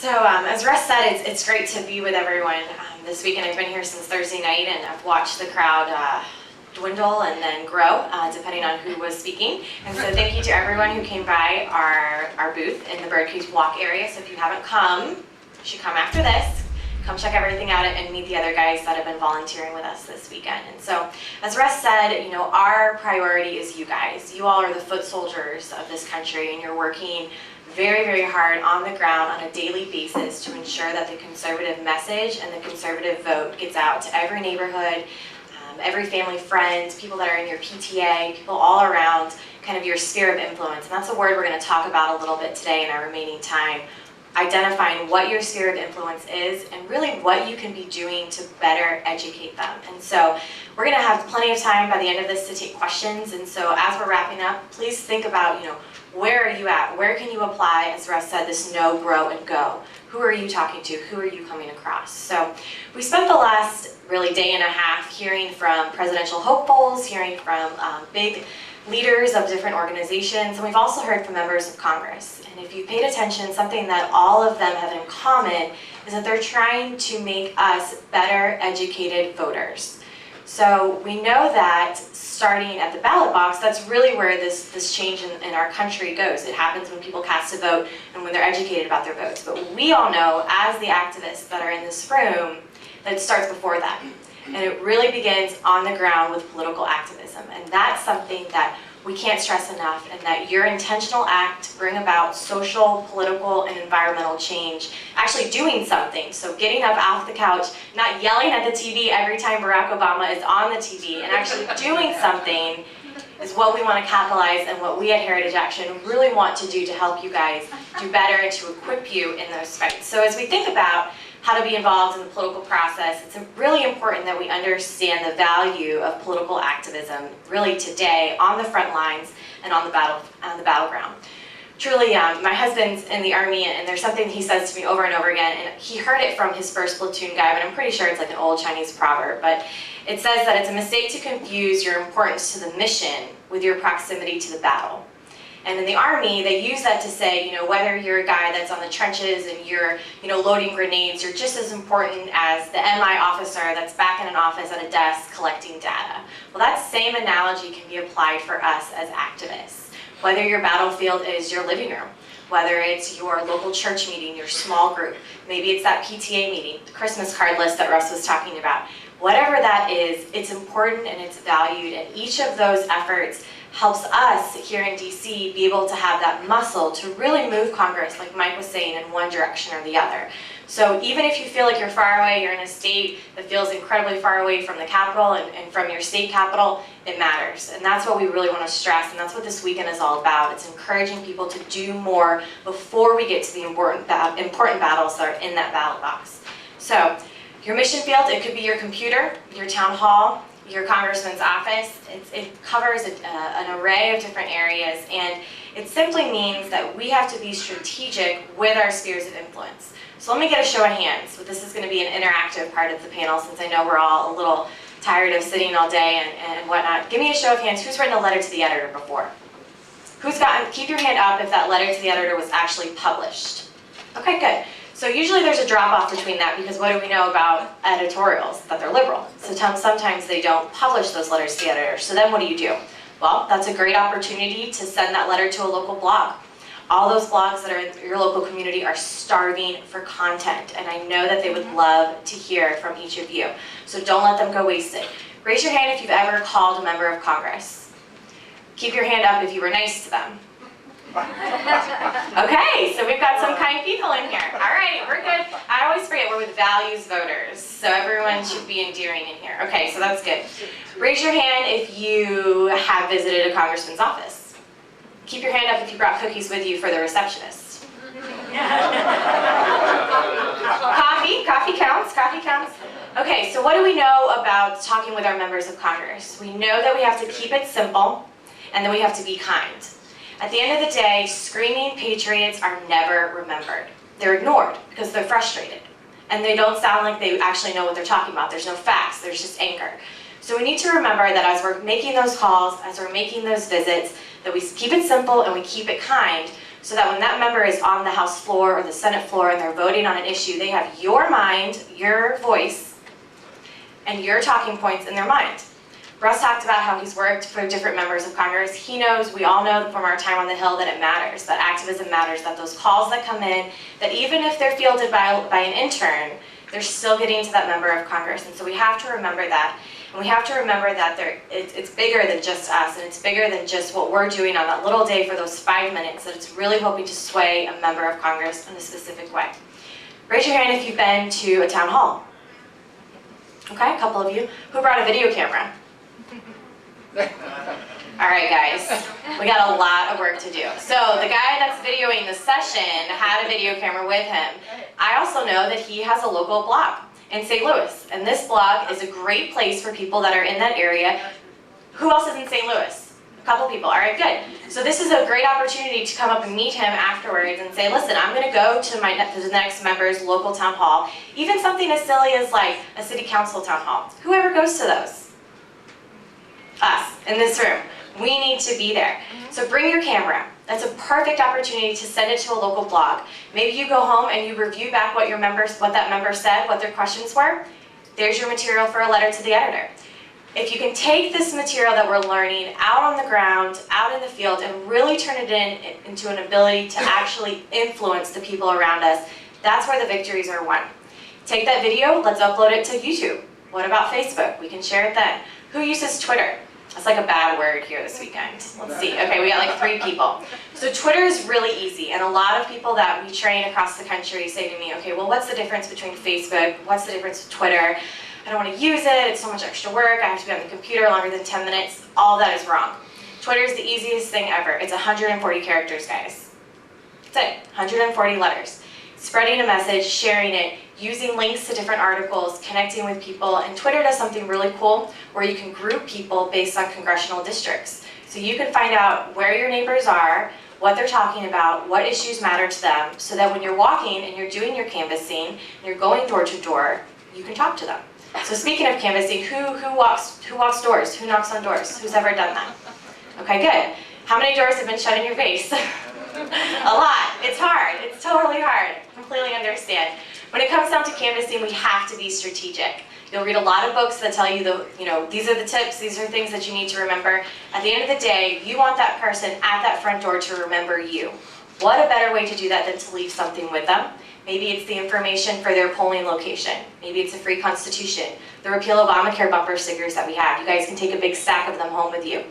As Russ said, it's great to be with everyone this weekend. I've been here since Thursday night, and I've watched the crowd dwindle and then grow, depending on who was speaking. And so thank you to everyone who came by our booth in the Birdcage Walk area. So if you haven't come, you should come after this. Come check everything out and meet the other guys that have been volunteering with us this weekend. And so, as Russ said, our priority is you guys. You all are the foot soldiers of this country, and you're working very, very hard on the ground on a daily basis to ensure that the conservative message and the conservative vote gets out to every neighborhood, every family friend, people that are in your PTA, people all around, kind of your sphere of influence. And that's a word we're going to talk about a little bit today in our remaining time. Identifying what your sphere of influence is and really what you can be doing to better educate them. And so we're going to have plenty of time by the end of this to take questions. And so as we're wrapping up, please think about, where are you at? Where can you apply, as Russ said, this know, grow, and go? Who are you talking to? Who are you coming across? So we spent the last really day and a half hearing from presidential hopefuls, hearing from big leaders of different organizations, and we've also heard from members of Congress. And if you paid attention, something that all of them have in common is that they're trying to make us better educated voters. So we know that starting at the ballot box, that's really where this change in our country goes. It happens when people cast a vote and when they're educated about their votes. But we all know, as the activists that are in this room, that it starts before that. And it really begins on the ground with political activism. And that's something that we can't stress enough, and that your intentional act to bring about social, political, and environmental change, actually doing something. So getting up off the couch, not yelling at the TV every time Barack Obama is on the TV, and actually doing something is what we want to capitalize and what we at Heritage Action really want to do to help you guys do better and to equip you in those fights. So as we think about how to be involved in the political process, it's really important that we understand the value of political activism really today on the front lines and on the battleground. Truly, my husband's in the Army, and there's something he says to me over and over again, and he heard it from his first platoon guy, but I'm pretty sure it's like an old Chinese proverb, but it says that it's a mistake to confuse your importance to the mission with your proximity to the battle. And in the Army, they use that to say, whether you're a guy that's on the trenches and you're, loading grenades, you're just as important as the MI officer that's back in an office at a desk collecting data. Well, that same analogy can be applied for us as activists. Whether your battlefield is your living room, whether it's your local church meeting, your small group, maybe it's that PTA meeting, the Christmas card list that Russ was talking about. Whatever that is, it's important and it's valued, and each of those efforts helps us here in DC be able to have that muscle to really move Congress, like Mike was saying, in one direction or the other. So even if you feel like you're far away, you're in a state that feels incredibly far away from the Capitol and from your state capital, it matters. And that's what we really want to stress, and that's what this weekend is all about. It's encouraging people to do more before we get to the important battles that are in that ballot box. So your mission field, it could be your computer, your town hall, your congressman's office. It covers an array of different areas, and it simply means that we have to be strategic with our spheres of influence. So let me get a show of hands. So this is going to be an interactive part of the panel, since I know we're all a little tired of sitting all day and whatnot. Give me a show of hands. Who's written a letter to the editor before? Keep your hand up if that letter to the editor was actually published. Okay, good. So usually there's a drop-off between that, because what do we know about editorials? That they're liberal. So sometimes they don't publish those letters to the editor. So then what do? Well, that's a great opportunity to send that letter to a local blog. All those blogs that are in your local community are starving for content, and I know that they would love to hear from each of you. So don't let them go wasted. Raise your hand if you've ever called a member of Congress. Keep your hand up if you were nice to them. Okay, so we've got some kind people in here. All right, we're good. I always forget we're with values voters, so everyone should be endearing in here. Okay, so that's good. Raise your hand if you have visited a congressman's office. Keep your hand up if you brought cookies with you for the receptionist. Coffee counts. Okay, so what do we know about talking with our members of Congress? We know that we have to keep it simple, and that we have to be kind. At the end of the day, screaming patriots are never remembered. They're ignored because they're frustrated. And they don't sound like they actually know what they're talking about. There's no facts, there's just anger. So we need to remember that as we're making those calls, as we're making those visits, that we keep it simple and we keep it kind, so that when that member is on the House floor or the Senate floor and they're voting on an issue, they have your mind, your voice, and your talking points in their mind. Russ talked about how he's worked for different members of Congress. He knows, we all know from our time on the Hill, that it matters, that activism matters, that those calls that come in, that even if they're fielded by an intern, they're still getting to that member of Congress. And so we have to remember that. And we have to remember that it's bigger than just us, and it's bigger than just what we're doing on that little day for those 5 minutes, that it's really hoping to sway a member of Congress in a specific way. Raise your hand if you've been to a town hall. Okay, a couple of you. Who brought a video camera? All right, guys, we got a lot of work to do. So the guy that's videoing the session had a video camera with him. I also know that he has a local blog in St. Louis, and this blog is a great place for people that are in that area. Who else is in St. Louis? A couple people. All right, good. So this is a great opportunity to come up and meet him afterwards and say, listen, I'm going to go to the next member's local town hall, even something as silly as like a city council town hall. Whoever goes to those? Us, in this room. We need to be there. So bring your camera. That's a perfect opportunity to send it to a local blog. Maybe you go home and you review back what that member said, what their questions were. There's your material for a letter to the editor. If you can take this material that we're learning out on the ground, out in the field, and really turn it into an ability to actually influence the people around us, that's where the victories are won. Take that video, let's upload it to YouTube. What about Facebook? We can share it then. Who uses Twitter? That's like a bad word here this weekend. Let's see. Okay, we got like 3 people. So Twitter is really easy, and a lot of people that we train across the country say to me, okay, well, what's the difference between Facebook? What's the difference with Twitter? I don't want to use it. It's so much extra work. I have to be on the computer longer than 10 minutes. All that is wrong. Twitter is the easiest thing ever. It's 140 characters, guys. That's it. 140 letters. Spreading a message, sharing it, using links to different articles, connecting with people, and Twitter does something really cool where you can group people based on congressional districts. So you can find out where your neighbors are, what they're talking about, what issues matter to them, so that when you're walking and you're doing your canvassing, and you're going door to door, you can talk to them. So speaking of canvassing, who walks doors? Who knocks on doors? Who's ever done that? Okay, good. How many doors have been shut in your face? A lot. It's hard. It's totally hard. Completely understand. When it comes down to canvassing, we have to be strategic. You'll read a lot of books that tell you, these are the tips, these are things that you need to remember. At the end of the day, you want that person at that front door to remember you. What a better way to do that than to leave something with them? Maybe it's the information for their polling location. Maybe it's a free constitution. The repeal Obamacare bumper stickers that we have. You guys can take a big stack of them home with you.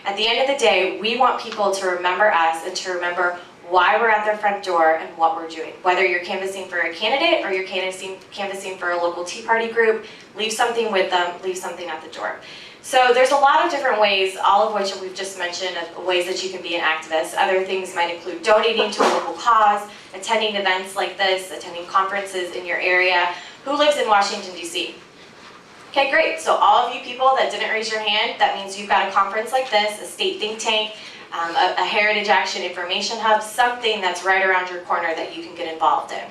At the end of the day, we want people to remember us and to remember why we're at their front door and what we're doing. Whether you're canvassing for a candidate or you're canvassing for a local Tea Party group, leave something with them, leave something at the door. So there's a lot of different ways, all of which we've just mentioned, of ways that you can be an activist. Other things might include donating to a local cause, attending events like this, attending conferences in your area. Who lives in Washington, D.C.? Okay, great. So all of you people that didn't raise your hand, that means you've got a conference like this, a state think tank, a Heritage Action Information Hub, something that's right around your corner that you can get involved in.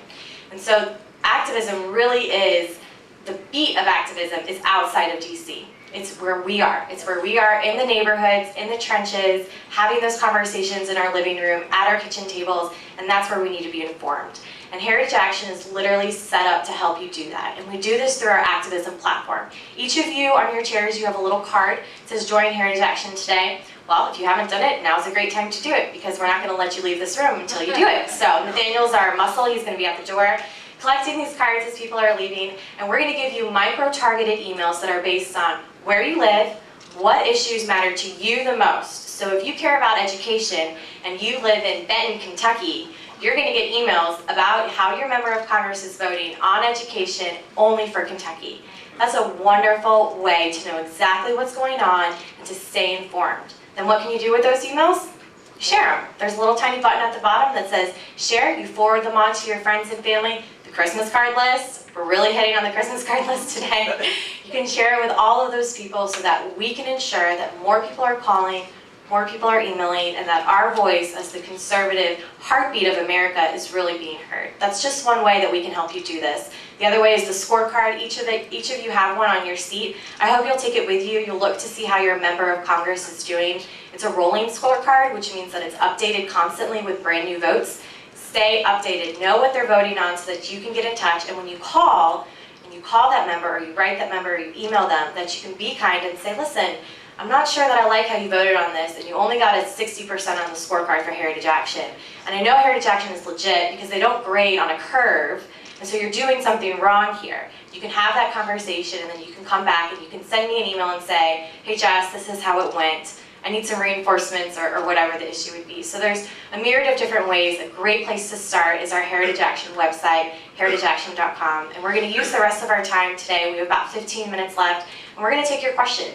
And so activism really is, the beat of activism is outside of DC. It's where we are. It's where we are in the neighborhoods, in the trenches, having those conversations in our living room, at our kitchen tables, and that's where we need to be informed. And Heritage Action is literally set up to help you do that. And we do this through our activism platform. Each of you on your chairs, you have a little card that says Join Heritage Action today. Well, if you haven't done it, now's a great time to do it, because we're not going to let you leave this room until you do it. So Nathaniel's our muscle. He's going to be at the door collecting these cards as people are leaving, and we're going to give you micro-targeted emails that are based on where you live, what issues matter to you the most. So if you care about education and you live in Benton, Kentucky, you're going to get emails about how your member of Congress is voting on education only for Kentucky. That's a wonderful way to know exactly what's going on and to stay informed. Then what can you do with those emails? Share them. There's a little tiny button at the bottom that says share. You forward them on to your friends and family. The Christmas card list. We're really hitting on the Christmas card list today. You can share it with all of those people so that we can ensure that more people are calling, more people are emailing, and that our voice as the conservative heartbeat of America is really being heard. That's just one way that we can help you do this. The other way is the scorecard. Each of you have one on your seat. I hope you'll take it with you. You'll look to see how your member of Congress is doing. It's a rolling scorecard, which means that it's updated constantly with brand new votes. Stay updated. Know what they're voting on so that you can get in touch. And when you call that member, or you write that member, or you email them, that you can be kind and say, listen, I'm not sure that I like how you voted on this, and you only got a 60% on the scorecard for Heritage Action. And I know Heritage Action is legit because they don't grade on a curve, and so you're doing something wrong here. You can have that conversation, and then you can come back and you can send me an email and say, hey Jess, this is how it went. I need some reinforcements, or whatever the issue would be. So there's a myriad of different ways. A great place to start is our Heritage Action website, heritageaction.com. And we're going to use the rest of our time today. We have about 15 minutes left, and we're going to take your questions.